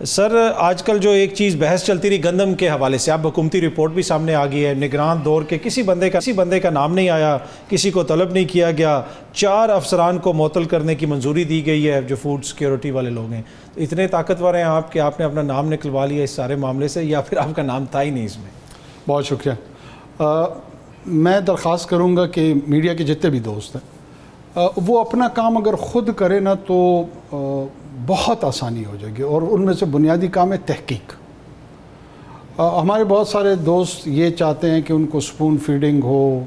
سر آج کل جو ایک چیز بحث چلتی رہی گندم کے حوالے سے، اب حکومتی رپورٹ بھی سامنے آ گئی ہے، نگران دور کے کسی بندے کا نام نہیں آیا، کسی کو طلب نہیں کیا گیا، 4 افسران کو معطل کرنے کی منظوری دی گئی ہے جو فوڈ سیکیورٹی والے لوگ ہیں. تو اتنے طاقتور ہیں آپ کہ آپ نے اپنا نام نکلوا لیا اس سارے معاملے سے، یا پھر آپ کا نام تھا ہی نہیں اس میں؟ بہت شکریہ. میں درخواست کروں گا کہ میڈیا کے جتنے بھی دوست ہیں وہ اپنا کام اگر خود کرے نا تو بہت آسانی ہو جائے گی، اور ان میں سے بنیادی کام ہے تحقیق. ہمارے بہت سارے دوست یہ چاہتے ہیں کہ ان کو سپون فیڈنگ ہو،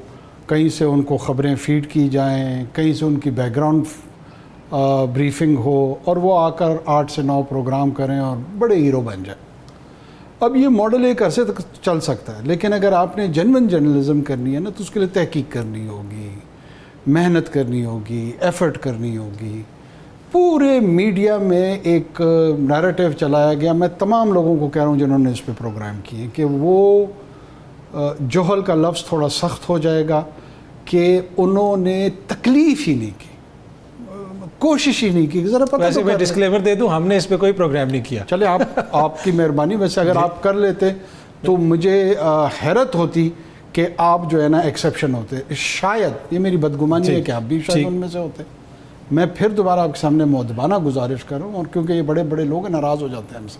کہیں سے ان کو خبریں فیڈ کی جائیں، کہیں سے ان کی بیک گراؤنڈ بریفنگ ہو، اور وہ آ کر 8 سے 9 پروگرام کریں اور بڑے ہیرو بن جائیں. اب یہ ماڈل ایک عرصے تک چل سکتا ہے، لیکن اگر آپ نے جنون جرنلزم کرنی ہے نا تو اس کے لیے تحقیق کرنی ہوگی، محنت کرنی ہوگی، ایفرٹ کرنی ہوگی. پورے میڈیا میں ایک نیریٹو چلایا گیا، میں تمام لوگوں کو کہہ رہا ہوں جنہوں نے اس پہ پروگرام کیے، کہ وہ جوہل کا لفظ تھوڑا سخت ہو جائے گا کہ انہوں نے تکلیف ہی نہیں کی، کوشش ہی نہیں کی. ذرا پتہ ویسے میں ڈسکلیمر دے دوں، ہم نے اس پہ کوئی پروگرام نہیں کیا. چلے آپ کی مہربانی. ویسے اگر آپ کر لیتے تو مجھے حیرت ہوتی کہ آپ جو ہے نا ایکسیپشن ہوتے. شاید یہ میری بدگمانی ہے کہ آپ بھی شاید ان میں سے ہوتے. میں پھر دوبارہ آپ کے سامنے مؤدبانہ گزارش کروں، اور کیونکہ یہ بڑے بڑے لوگ ناراض ہو جاتے ہیں ہم سے.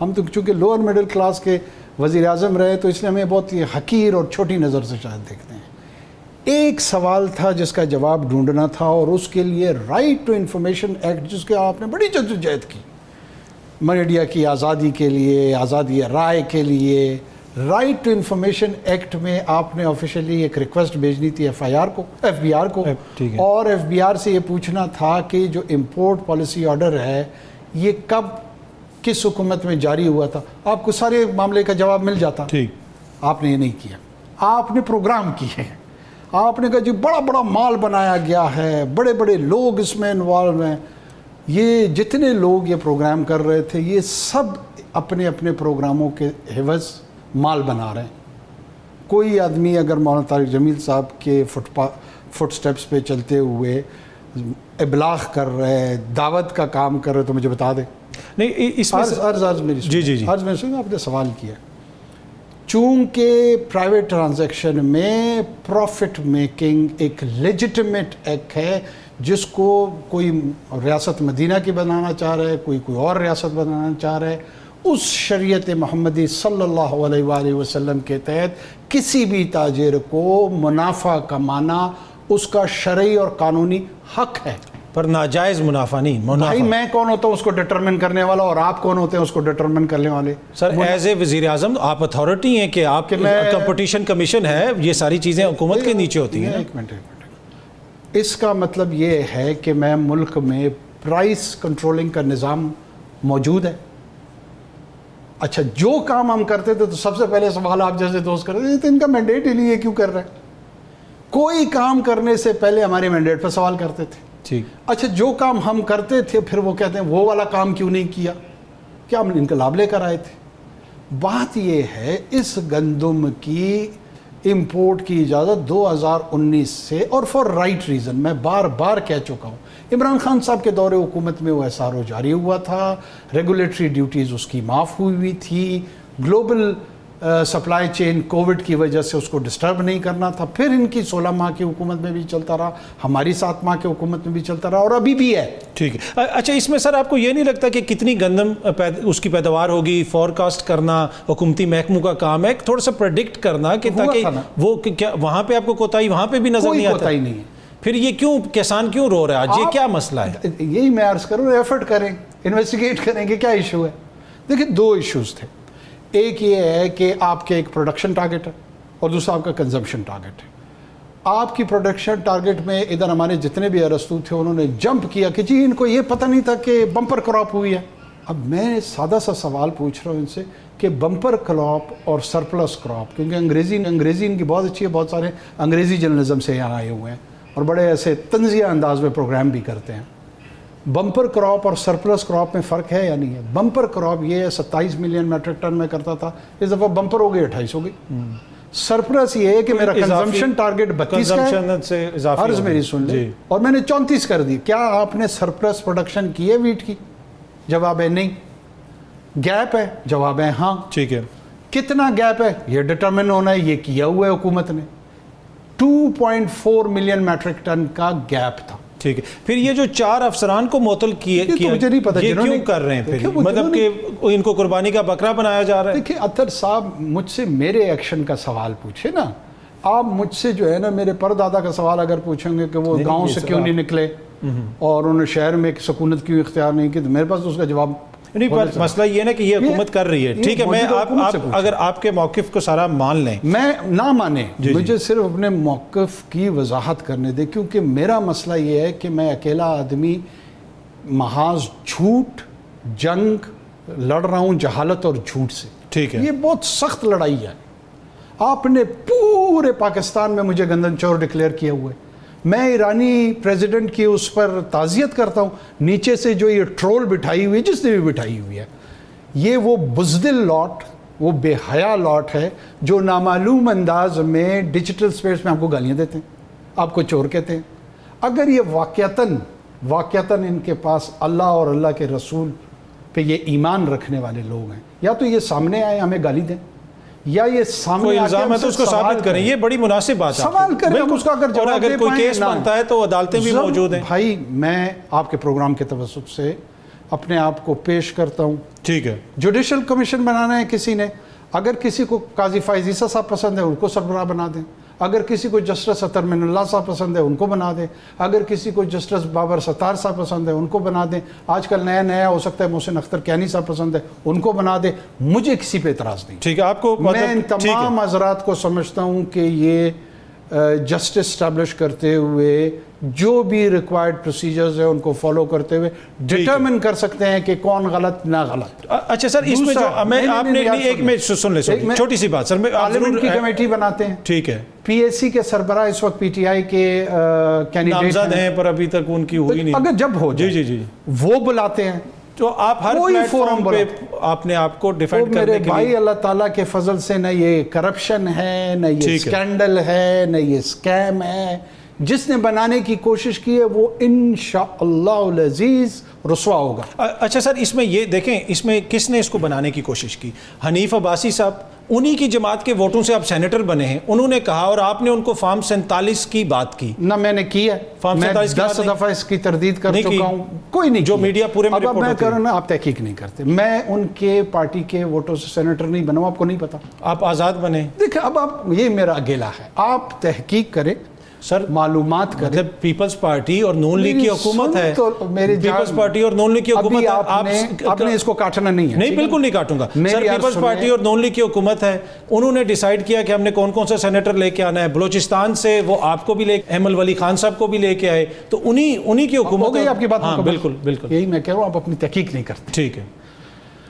ہم تو چونکہ لوور مڈل کلاس کے وزیر اعظم رہے تو اس لیے ہمیں بہت یہ حقیر اور چھوٹی نظر سے شاید دیکھتے ہیں. ایک سوال تھا جس کا جواب ڈھونڈنا تھا، اور اس کے لیے رائٹ ٹو انفارمیشن ایکٹ، جس کے آپ نے بڑی جدوجہد کی، میڈیا کی آزادی کے لیے، آزادی رائے کے لیے. رائٹ ٹو انفارمیشن ایکٹ میں آپ نے آفیشلی ایک ریکویسٹ بھیجنی تھی ایف بی آر کو، اور ایف بی آر سے یہ پوچھنا تھا کہ جو امپورٹ پالیسی آرڈر ہے یہ کب کس حکومت میں جاری ہوا تھا. آپ کو سارے معاملے کا جواب مل جاتا. آپ نے یہ نہیں کیا. آپ نے پروگرام کیے، آپ نے کہا جی بڑا بڑا مال بنایا گیا ہے، بڑے بڑے لوگ اس میں انوالو ہیں. یہ جتنے لوگ یہ پروگرام کر رہے تھے یہ سب اپنے اپنے پروگراموں کے عوض مال بنا رہے ہیں. کوئی آدمی اگر مولانا طارق جمیل صاحب کے فٹ سٹیپس پہ چلتے ہوئے ابلاغ کر رہے، دعوت کا کام کر رہے تو مجھے بتا دیں. نہیں اس میں عرض میری جی عرض میں آپ نے سوال کیا. چونکہ پرائیویٹ ٹرانزیکشن میں پروفٹ میکنگ ایک لیجٹمیٹ ایک ہے، جس کو کوئی ریاست مدینہ کی بنانا چاہ رہا ہے، کوئی اور ریاست بنانا چاہ رہا ہے، اس شریعت محمدی صلی اللہ علیہ وآلہ وسلم کے تحت کسی بھی تاجر کو منافع کمانا اس کا شرعی اور قانونی حق ہے، پر ناجائز منافع نہیں. بھائی میں کون ہوتا ہوں اس کو ڈٹرمن کرنے والا، اور آپ کون ہوتے ہیں اس کو ڈٹرمن کرنے والے؟ سر ایز اے وزیر اعظم آپ اتھارٹی ہیں کہ آپ کمپٹیشن کمیشن ہے، یہ ساری چیزیں حکومت کے نیچے ہوتی ہیں. ایک منٹ. اس کا مطلب یہ ہے کہ میں ملک میں پرائس کنٹرولنگ کا نظام موجود ہے. اچھا جو کام ہم کرتے تھے تو سب سے پہلے سوال آپ جیسے دوست کرتے تھے تو ان کا مینڈیٹ ہی نہیں ہے، کیوں کر رہے ہیں؟ کوئی کام کرنے سے پہلے ہمارے مینڈیٹ پر سوال کرتے تھے. اچھا جو کام ہم کرتے تھے پھر وہ کہتے ہیں وہ والا کام کیوں نہیں کیا؟ کیا ہم انقلاب لے کر آئے تھے؟ بات یہ ہے اس گندم کی امپورٹ کی اجازت 2019 سے، اور فار رائٹ ریزن، میں بار بار کہہ چکا ہوں. عمران خان صاحب کے دور حکومت میں وہ ایس آر او جاری ہوا تھا، ریگولیٹری ڈیوٹیز اس کی معاف ہوئی تھی، گلوبل سپلائی چین کووڈ کی وجہ سے اس کو ڈسٹرب نہیں کرنا تھا. پھر ان کی 16 ماہ کی حکومت میں بھی چلتا رہا، ہماری 7 ماہ کی حکومت میں بھی چلتا رہا، اور ابھی بھی ہے. ٹھیک ہے. اچھا اس میں سر آپ کو یہ نہیں لگتا کہ کتنی گندم اس کی پیداوار ہوگی فور کاسٹ کرنا حکومتی محکموں کا کام ہے، تھوڑا سا پریڈکٹ کرنا کہ تاکہ وہ وہاں پہ آپ کو کوتاہی وہاں پہ بھی نظر نہیں آتا؟ کوتاہی نہیں ہے. پھر یہ کیوں کسان کیوں رو رہا ہے آج؟ یہ کیا مسئلہ ہے؟ یہی میں عرض کروں، ایفرٹ کریں، انویسٹیگیٹ کریں کہ کیا ایشو ہے. دیکھیں 2 ایشوز تھے. ایک یہ ہے کہ آپ کے ایک پروڈکشن ٹارگٹ ہے، اور دوسرا آپ کا کنزمپشن ٹارگٹ ہے. آپ کی پروڈکشن ٹارگٹ میں ادھر ہمارے جتنے بھی ارسطو تھے انہوں نے جمپ کیا کہ جی ان کو یہ پتہ نہیں تھا کہ بمپر کراپ ہوئی ہے. اب میں سادہ سا سوال پوچھ رہا ہوں ان سے کہ بمپر کراپ اور سرپلس کراپ، کیونکہ انگریزی ان کی بہت اچھی ہے، بہت سارے انگریزی جرنلزم سے یہاں آئے ہوئے ہیں اور بڑے ایسے طنزیہ انداز میں پروگرام بھی کرتے ہیں. بمپر کراپ اور سرپلس کراپ میں فرق ہے یا نہیں ہے؟ بمپر کراپ یہ ہے 27 ملین میٹرک ٹن میں کرتا تھا، اس دفعہ بمپر ہو گئی 28 ہو گئی. سرپلس یہ ہے کہ میرا کنزمپشن ٹارگٹ 32 کا ہے، عرض میری سن لیں، اور میں نے 34 کر دی. کیا آپ نے سرپلس پروڈکشن کی ہے ویٹ کی؟ جواب ہے نہیں. گیپ ہے؟ جواب ہے ہاں. ٹھیک ہے. کتنا گیپ ہے یہ ڈٹرمن ہونا ہے, یہ کیا ہوا ہے حکومت نے. 2.4 ملین میٹرک ٹن کا گیپ تھا. ٹھیک ہے. پھر یہ جو 4 افسران کو معطل کیا مجھے نہیں پتا یہ کیوں کر رہے ہیں پھر, مطلب کہ ان کو قربانی کا بکرا بنایا جا رہا ہے؟ دیکھیں اطہر صاحب مجھ سے میرے ایکشن کا سوال پوچھے نا, آپ مجھ سے جو ہے نا میرے پردادا کا سوال اگر پوچھیں گے کہ وہ گاؤں سے کیوں نہیں نکلے اور انہوں نے شہر میں سکونت کیوں اختیار نہیں کی, تو میرے پاس اس کا جواب نہیں. پر مسئلہ یہ نا کہ یہ حکومت کر رہی ہے. ٹھیک ہے, میں اگر آپ کے موقف کو سارا مان لیں, میں نہ مانے, مجھے صرف اپنے موقف کی وضاحت کرنے دے, کیونکہ میرا مسئلہ یہ ہے کہ میں اکیلا آدمی محاذ جھوٹ جنگ لڑ رہا ہوں جہالت اور جھوٹ سے. ٹھیک ہے, یہ بہت سخت لڑائی ہے. آپ نے پورے پاکستان میں مجھے گندن چور ڈکلیئر کیا ہوا ہے. میں ایرانی پریزیڈنٹ کی اس پر تعزیت کرتا ہوں. نیچے سے جو یہ ٹرول بٹھائی ہوئی ہے, جس نے بھی بٹھائی ہوئی ہے, یہ وہ بزدل لاٹ, وہ بے حیا لاٹ ہے جو نامعلوم انداز میں ڈیجیٹل سپیس میں آپ کو گالیاں دیتے ہیں, آپ کو چور کہتے ہیں. اگر یہ واقعتاً ان کے پاس اللہ اور اللہ کے رسول پہ یہ ایمان رکھنے والے لوگ ہیں, یا تو یہ سامنے آئے ہمیں گالی دیں, یا یہ سامنے کوئی الزام ہے تو اس کو ثابت کریں. یہ بڑی مناسب بات ہے. سوال کریں, اس کا اگر جواب اگر کوئی کیس بنتا ہے تو عدالتیں بھی موجود ہیں. بھائی میں آپ کے پروگرام کے توسط سے اپنے آپ کو پیش کرتا ہوں. ٹھیک ہے, جوڈیشل کمیشن بنانا ہے کسی نے, اگر کسی کو قاضی فائز عیسیٰ صاحب پسند ہے ان کو سربراہ بنا دیں, اگر کسی کو جسٹس اطہر من اللہ صاحب پسند ہے ان کو بنا دیں, اگر کسی کو جسٹس بابر ستار صاحب پسند ہے ان کو بنا دیں, آج کل نیا ہو سکتا ہے محسن اختر کیانی صاحب پسند ہے ان کو بنا دیں. مجھے کسی پہ اعتراض نہیں. ٹھیک ہے, آپ کو میں ان تمام حضرات کو سمجھتا ہوں کہ یہ جسٹس اسٹیبلش کرتے ہوئے جو بھی ریکوائرڈ پروسیجرز ہیں ان کو فالو کرتے ہوئے ڈٹرمن کر سکتے ہیں کہ کون غلط نہ غلط. اچھا سر, اس میں جو آپ نے ایک میں سن لیں, چھوٹی سی بات سر, میں پارلیمنٹ کی کمیٹی بناتے ہیں. ٹھیک ہے, پی ایس سی کے سربراہ اس وقت پی ٹی آئی کے کینڈیڈیٹ نامزد ہیں پر ابھی تک ان کی ہوئی نہیں. اگر جب ہو جائے جی وہ بلاتے ہیں تو آپ ہر پلیٹ فارم پہ آپ نے آپ کو ڈیفینڈ کرنے کے لیے. میرے بھائی اللہ تعالیٰ کے فضل سے نہ یہ کرپشن ہے, نہ یہ اسکینڈل ہے, نہ یہ اسکیم ہے. جس نے بنانے کی کوشش کی ہے وہ انشاءاللہ العزیز رسوا ہوگا. اچھا سر, اس میں یہ دیکھیں, اس میں کس نے اس کو بنانے کی کوشش کی؟ حنیف عباسی صاحب, انہی کی جماعت کے ووٹوں سے آپ سینیٹر بنے ہیں, انہوں نے کہا اور آپ نے ان کو فارم 47 کی بات کی. نہ میں نے کی ہے, میں 10 دفعہ اس کی تردید کر چکا ہوں. کوئی نہیں, جو میڈیا پورے میں اب میں کہہ رہا ہوں نا, آپ تحقیق نہیں کرتے. میں ان کے پارٹی کے ووٹوں سے سینیٹر نہیں بنا ہوں, آپ کو نہیں پتا, آپ آزاد بنے. دیکھیں اب آپ, یہ میرا اگیلا ہے, آپ تحقیق کریں سر, معلومات کریں. مطلب پیپلز پارٹی اور نون لیگ کی حکومت ہے, پیپلز پارٹی اور نون لیگ کی حکومت ہے. آپ نے اس کو کاٹنا نہیں ہے. نہیں, بالکل نہیں کاٹوں گا سر. پیپلز پارٹی اور نون لیگ کی حکومت ہے, انہوں نے ڈیسائیڈ کیا کہ ہم نے کون کون سے سینیٹر لے کے آنا ہے. بلوچستان سے وہ آپ کو بھی لے, احمد ولی خان صاحب کو بھی لے کے آئے, تو انہی کی حکومت ہو گئی آپ کی بات. ہاں بالکل بالکل, یہی میں کہہ رہا ہوں, آپ اپنی تحقیق نہیں کرتے. ٹھیک ہے.